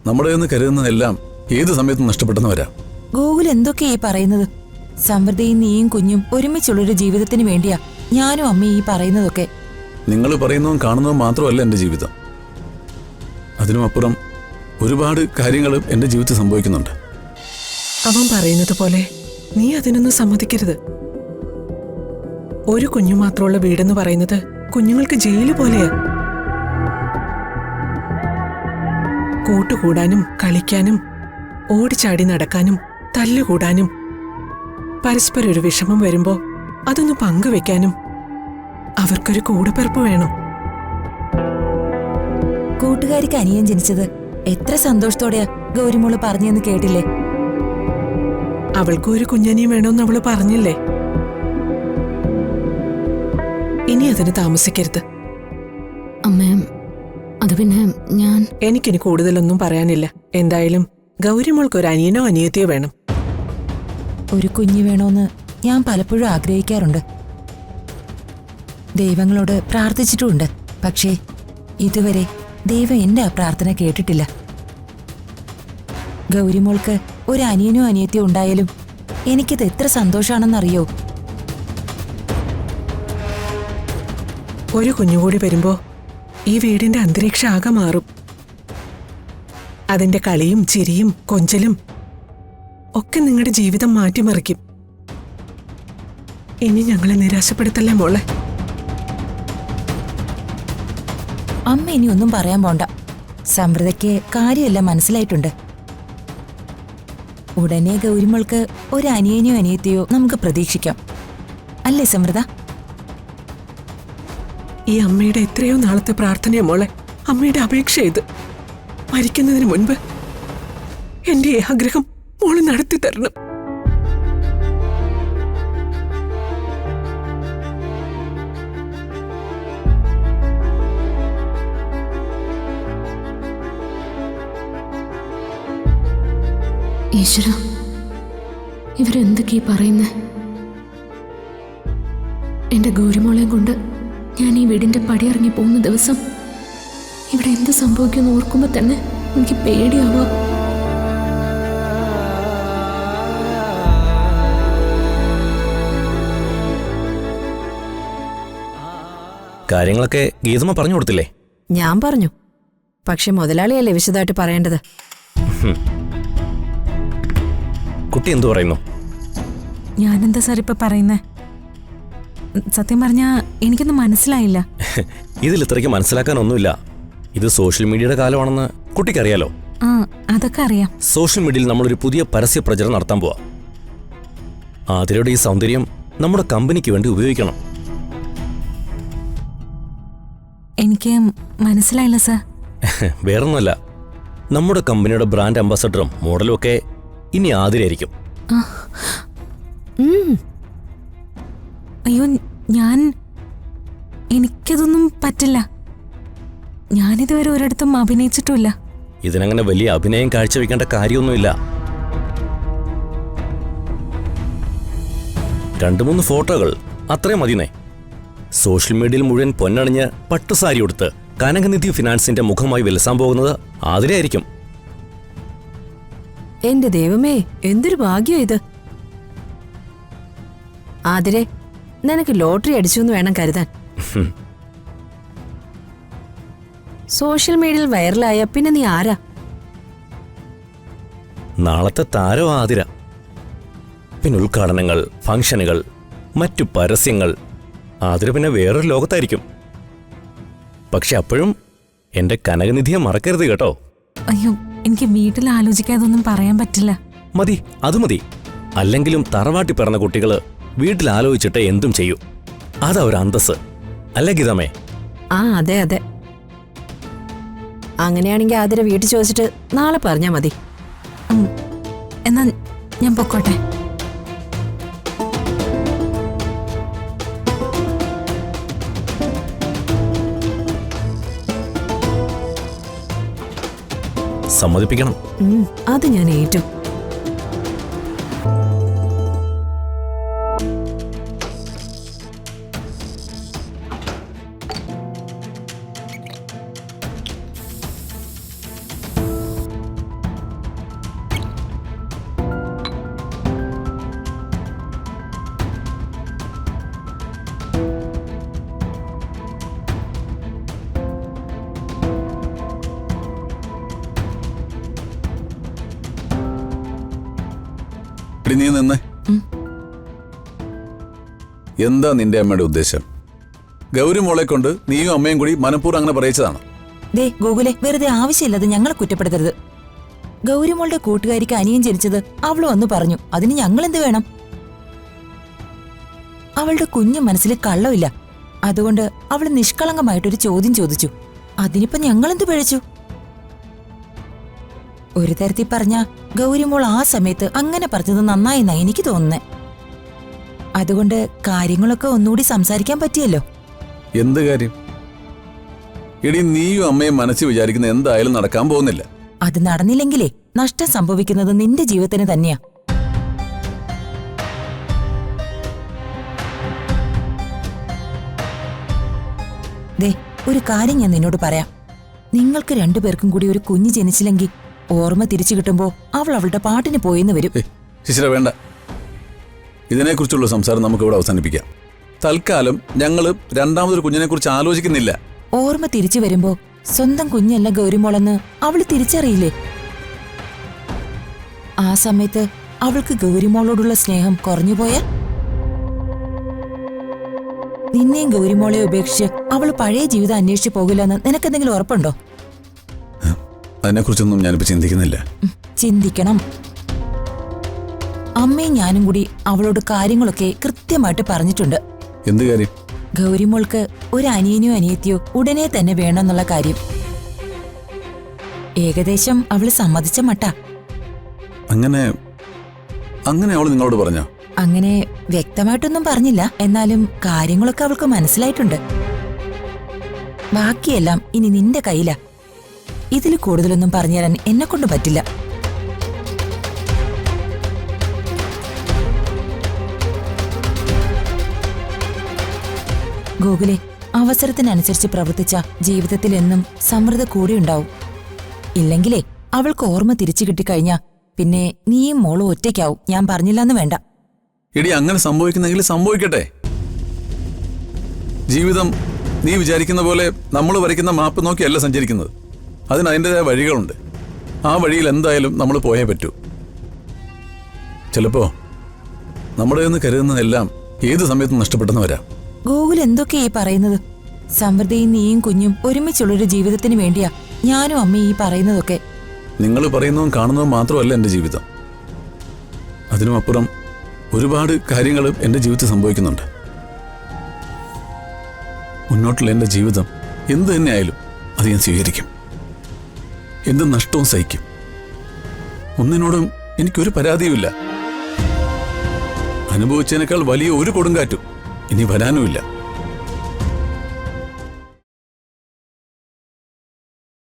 നമ്മുടെ എന്ന് കരുതുന്നതെല്ലാം ഏത് സമയത്തും നഷ്ടപ്പെട്ടെന്ന് വരാം. ഗോകുൽ എന്തൊക്കെയാ ഈ പറയുന്നത്? സമൃദ്ധിയും നീയും കുഞ്ഞും ഒരുമിച്ചുള്ളൊരു ജീവിതത്തിന് വേണ്ടിയാ ഞാനും അമ്മയും ഈ പറയുന്നതൊക്കെ. നിങ്ങൾ പറയുന്നതും കാണുന്നതും മാത്രമല്ല എൻ്റെ ജീവിതം. അതിനുമപ്പുറം ഒരുപാട് കാര്യങ്ങൾ എൻ്റെ ജീവിതത്തിൽ സംഭവിക്കുന്നുണ്ട്. അവൻ പറയുന്നത് പോലെ നീ അതിനൊന്നും സമ്മതിക്കരുത്. ഒരു കുഞ്ഞു മാത്രമുള്ള വീടെന്ന് പറയുന്നത് കുഞ്ഞുങ്ങൾക്ക് ജയില് പോലെയാ. കൂട്ടുകൂടാനും കളിക്കാനും ഓടിച്ചാടി നടക്കാനും തല്ലുകൂടാനും പരസ്പരം ഒരു വിഷമം വരുമ്പോ അതൊന്ന് പങ്കുവെക്കാനും അവർക്കൊരു കൂടപ്പിറപ്പ് വേണം. കൂട്ടുകാരിക്ക് അനിയൻ ജനിച്ചത് എത്ര സന്തോഷത്തോടെയാ ഗൗരിമോള് പറഞ്ഞെന്ന് കേട്ടില്ലേ? അവൾക്ക് ഒരു കുഞ്ഞനിയും വേണമെന്ന് അവള് പറഞ്ഞില്ലേ? ഇനി അതിന് താമസിക്കരുത്. അമ്മേ, അത് പിന്നെ എനിക്കിനി കൂടുതലൊന്നും പറയാനില്ല. എന്തായാലും ഗൗരിമോൾക്ക് ഒരു അനിയനോ അനിയത്തിയോ വേണം. ഒരു കുഞ്ഞു വേണോന്ന് ഞാൻ പലപ്പോഴും ആഗ്രഹിക്കാറുണ്ട്. ദൈവങ്ങളോട് പ്രാർത്ഥിച്ചിട്ടുമുണ്ട്. പക്ഷേ ഇതുവരെ ദൈവം എന്റെ ആ പ്രാർത്ഥന കേട്ടിട്ടില്ല. ഗൗരിമോൾക്ക് ഒരു അനിയനോ അനിയത്തിയോ ഉണ്ടായാലും എനിക്കിത് എത്ര സന്തോഷാണെന്നറിയോ? ഒരു കുഞ്ഞുകൂടി വരുമ്പോ ഈ വീടിന്റെ അന്തരീക്ഷം ആകെ മാറും. അതിന്റെ കളിയും ചിരിയും കൊഞ്ചലും ഒക്കെ നിങ്ങളുടെ ജീവിതം മാറ്റിമറിക്കും. ഇനി ഞങ്ങളെ നിരാശപ്പെടുത്തല്ലേ മോളെ. അമ്മ ഇനി ഒന്നും പറയാൻ പോണ്ട. സമൃദ്ധയ്ക്ക് കാര്യമെല്ലാം മനസ്സിലായിട്ടുണ്ട്. ഉടനെ ഗൗരിമോൾക്ക് ഒരു അനിയനെയോ അനിയത്തെയോ നമുക്ക് പ്രതീക്ഷിക്കാം. അല്ലേ സമൃദ്ധ? ഈ അമ്മയുടെ എത്രയോ നാളത്തെ പ്രാർത്ഥനയാ മോളെ. അമ്മയുടെ അപേക്ഷ ഇത്. മരിക്കുന്നതിന് മുൻപ് എന്റെ ഈ ആഗ്രഹം മോള് നടത്തി തരണം. ഈശ്വര, ഇവരെന്തൊക്കെയാ പറയുന്നേ? എന്റെ ഗൗരിമോളെയും കൊണ്ട് ഞാൻ ഈ വീടിന്റെ പടിയിറങ്ങി പോകുന്ന ദിവസം ഇവിടെ എന്ത് സംഭവിക്കുമെന്ന് ഓർക്കുമ്പോ തന്നെ എനിക്ക് പേടിയാവാ. കാര്യങ്ങളൊക്കെ ഗീതമ്മ പറഞ്ഞു കൊടുത്തില്ലേ? ഞാൻ പറഞ്ഞു. പക്ഷെ മുതലാളിയല്ലേ വിശദമായിട്ട് പറയേണ്ടത്. കുട്ടി എന്തു പറയുന്നു? ഞാനെന്താ സാർ ഇപ്പൊ പറയുന്നേ? സത്യം പറഞ്ഞാ എനിക്കൊന്നും മനസ്സിലായില്ല. ഇതിൽ ഇത്രയ്ക്ക് മനസ്സിലാക്കാനൊന്നുമില്ല. ഇത് സോഷ്യൽ മീഡിയയുടെ കാലമാണെന്ന് കുട്ടിക്കറിയാലോ. ആ, അതൊക്കെ അറിയാം. സോഷ്യൽ മീഡിയയിൽ നമ്മളൊരു പുതിയ പരസ്യ പ്രചരണം നടത്താൻ പോവാ. ആതിരയുടെ ഈ സൗന്ദര്യം നമ്മുടെ കമ്പനിക്ക് വേണ്ടി ഉപയോഗിക്കണം. എനിക്ക് മനസ്സിലായില്ല സാർ. വേറൊന്നുമല്ല, നമ്മുടെ കമ്പനിയുടെ ബ്രാൻഡ് അംബാസഡറും മോഡലും ഒക്കെ ഇനി ആതിരയായിരിക്കും. അയ്യോ, എനിക്കതൊന്നും പറ്റില്ല. ഞാനിതുവരെ ഒരിടത്തും അഭിനയിച്ചിട്ടുമില്ല. ഇതിനങ്ങനെ വലിയ അഭിനയം കാഴ്ചവെക്കേണ്ട കാര്യമൊന്നുമില്ല. 2-3 ഫോട്ടോകൾ അത്രയും മതിനേ. സോഷ്യൽ മീഡിയയിൽ മുഴുവൻ പൊന്നണിഞ്ഞ് പട്ടുസാരി ഉടുത്ത് കനകനിധി ഫിനാൻസിന്റെ മുഖമായി വിലസാൻ പോകുന്നത് ആതിരയായിരിക്കും. എന്റെ ദൈവമേ, എന്തൊരു ഭാഗ്യം ഇത്. ആതിരെ, നിനക്ക് ലോട്ടറി അടിച്ചു എന്ന് വേണം കരുതാൻ. സോഷ്യൽ മീഡിയയിൽ വൈറലായ പിന്നെ നീ ആരാ? നാളത്തെ താരോ ആതിര. പിന്നെ ഉദ്ഘാടനങ്ങൾ, ഫംഗ്ഷനുകൾ, മറ്റു പരസ്യങ്ങൾ. ആതിര പിന്നെ വേറൊരു ലോകത്തായിരിക്കും. പക്ഷെ അപ്പോഴും എന്റെ കനകനിധിയെ മറക്കരുത് കേട്ടോ. അയ്യോ, എനിക്ക് വീട്ടിൽ ആലോചിക്കാതൊന്നും പറയാൻ പറ്റില്ല. മതി, അത് മതി. അല്ലെങ്കിലും തറവാട്ടി പിറന്ന കുട്ടികള് വീട്ടിൽ ആലോചിച്ചിട്ട് എന്തും ചെയ്യൂ. അതാ ഒരു അന്തസ്, അല്ലേ ഗീതമ്മേ? ആ, അതെ അതെ. അങ്ങനെയാണെങ്കിൽ ആതിര വീട്ടിൽ ചോദിച്ചിട്ട് നാളെ പറഞ്ഞാ മതി. എന്നാ ഞാൻ പൊക്കോട്ടെ. സമ്മതിപ്പിക്കണം. അത് ഞാൻ ഏറ്റു. എടി നീ നിന്നെ. എന്താ നിന്റെ അമ്മയുടെ ഉദ്ദേശം? ഗൗരി മോളെ കൊണ്ട് നീയും അമ്മയും കൂടി മനഃപൂർവ്വം അങ്ങനെ പറയിച്ചതാണ്. ദേ ഗോകുലെ, വെറുതെ ആവശ്യമില്ലാതെ ഞങ്ങളെ കുറ്റപ്പെടുത്തരുത്. ഗൗരിമോളുടെ കൂട്ടുകാരിക്ക് അനിയൻ ജനിച്ചത് അവള് വന്ന് പറഞ്ഞു. അതിന് ഞങ്ങൾ എന്ത് വേണം? അവളുടെ കുഞ്ഞു മനസ്സിൽ കള്ളമില്ല. അതുകൊണ്ട് അവൾ നിഷ്കളങ്കമായിട്ടൊരു ചോദ്യം ചോദിച്ചു. അതിനിപ്പോ ഞങ്ങളെന്ത് പിഴച്ചു? ഒരു തരത്തിൽ പറഞ്ഞ ഗൗരിമോൾ ആ സമയത്ത് അങ്ങനെ പറഞ്ഞത് നന്നായെന്നാ എനിക്ക് തോന്നുന്നേ. അതുകൊണ്ട് കാര്യങ്ങളൊക്കെ ഒന്നുകൂടി സംസാരിക്കാൻ പറ്റിയല്ലോ. എന്ത് കാര്യം? എടി നീയും അമ്മയും മനസ്സിൽ വിചാരിക്കുന്ന എന്തായാലും നടക്കാൻ പോകുന്നില്ല. അത് നടന്നില്ലെങ്കിലേ നഷ്ടം സംഭവിക്കുന്നത് നിന്റെ ജീവിതത്തിന് തന്നെയാ. ദേ, ഒരു കാര്യം ഞാൻ നിന്നോട് പറയാം. നിങ്ങൾക്ക് രണ്ടുപേർക്കും കൂടി ഒരു കുഞ്ഞ് ജനിച്ചില്ലെങ്കിൽ ഓർമ്മ തിരിച്ചു കിട്ടുമ്പോ അവൾ അവളുടെ പാട്ടിന് പോയെന്ന് വരും. ശിശിര, വേണ്ട. ഇതിനെക്കുറിച്ചുള്ള സംസാരം നമുക്ക് ഇവിടെ അവസാനിപ്പിക്കാം. തൽക്കാലം ഞങ്ങൾ രണ്ടാമതൊരു കുഞ്ഞിനെ കുറിച്ച് ആലോചിക്കുന്നില്ല. ഓർമ്മ തിരിച്ചു വരുമ്പോ സ്വന്തം കുഞ്ഞല്ല ഗൗരിമോളെന്ന് അവള് തിരിച്ചറിയില്ലേ? ആ സമയത്ത് അവൾക്ക് ഗൗരിമോളോടുള്ള സ്നേഹം കുറഞ്ഞുപോയാൽ നിന്നെയും ഗൗരിമോളെ ഉപേക്ഷിച്ച് അവൾ പഴയ ജീവിതം അന്വേഷിച്ചു പോകില്ലെന്ന് നിനക്കെന്തെങ്കിലും ഉറപ്പുണ്ടോ? അതിനെക്കുറിച്ചൊന്നും ഞാനിപ്പോ ചിന്തിക്കുന്നില്ല. ചിന്തിക്കണം. അമ്മയും ഞാനും കൂടി അവളോട് കാര്യങ്ങളൊക്കെ കൃത്യമായിട്ട് പറഞ്ഞിട്ടുണ്ട്. എന്ത് കാര്യം? ഗൗരിമോൾക്ക് ഒരു അനിയനോ അനിയത്തിയോ ഉടനെ തന്നെ വേണമെന്നുള്ള കാര്യം. ഏകദേശം അവള് സമ്മതിച്ച മട്ടാ. അങ്ങനെ അവൾ നിങ്ങളോട് പറഞ്ഞോ? അങ്ങനെ വ്യക്തമായിട്ടൊന്നും പറഞ്ഞില്ല. എന്നാലും കാര്യങ്ങളൊക്കെ അവൾക്ക് മനസ്സിലായിട്ടുണ്ട്. ബാക്കിയെല്ലാം ഇനി നിന്റെ കയ്യിലാ. ഇതിൽ കൂടുതലൊന്നും പറഞ്ഞുതരാൻ എന്നെക്കൊണ്ട് പറ്റില്ല. ഗോകുലെ, അവസരത്തിനനുസരിച്ച് പ്രവർത്തിച്ച ജീവിതത്തിൽ എന്നും സമൃദ്ധ കൂടെയുണ്ടാവും. ഇല്ലെങ്കിലേ അവൾക്ക് ഓർമ്മ തിരിച്ചു കിട്ടിക്കഴിഞ്ഞാ പിന്നെ നീയും മോളും ഒറ്റയ്ക്കാവും. ഞാൻ പറഞ്ഞില്ലെന്ന് വേണ്ട. എടി, അങ്ങനെ സംഭവിക്കുന്നെങ്കിൽ സംഭവിക്കട്ടെ. ജീവിതം നീ വിചാരിക്കുന്ന പോലെ നമ്മൾ വരയ്ക്കുന്ന മാപ്പ് നോക്കിയല്ല സഞ്ചരിക്കുന്നത്. അതിന് അതിൻ്റെതായ വഴികളുണ്ട്. ആ വഴിയിൽ എന്തായാലും നമ്മൾ പോയേ പറ്റൂ. ചിലപ്പോ നമ്മുടെ നിന്ന് കരുതുന്നതെല്ലാം ഏത് സമയത്തും നഷ്ടപ്പെട്ടെന്ന് വരാം. ഗോകുൽ എന്തൊക്കെയാ ഈ പറയുന്നത്? സമൃദ്ധിയും നീയും കുഞ്ഞും ഒരുമിച്ചുള്ളൊരു ജീവിതത്തിന് വേണ്ടിയാ ഞാനും അമ്മയും ഈ പറയുന്നതൊക്കെ. നിങ്ങൾ പറയുന്നതും കാണുന്നതും മാത്രമല്ല എൻ്റെ ജീവിതം. അതിനുമപ്പുറം ഒരുപാട് കാര്യങ്ങൾ എൻ്റെ ജീവിതത്തിൽ സംഭവിക്കുന്നുണ്ട്. മുന്നോട്ടുള്ള എൻ്റെ ജീവിതം എന്ത് തന്നെയായാലും അത് ഞാൻ സ്വീകരിക്കും. എന്ത് നഷ്ടവും സഹിക്കും. ഒന്നിനോടും എനിക്കൊരു പരാതിയുമില്ല. അനുഭവിച്ചതിനേക്കാൾ വലിയ ഒരു കൊടുങ്കാറ്റും ഇനി വരാനുമില്ല.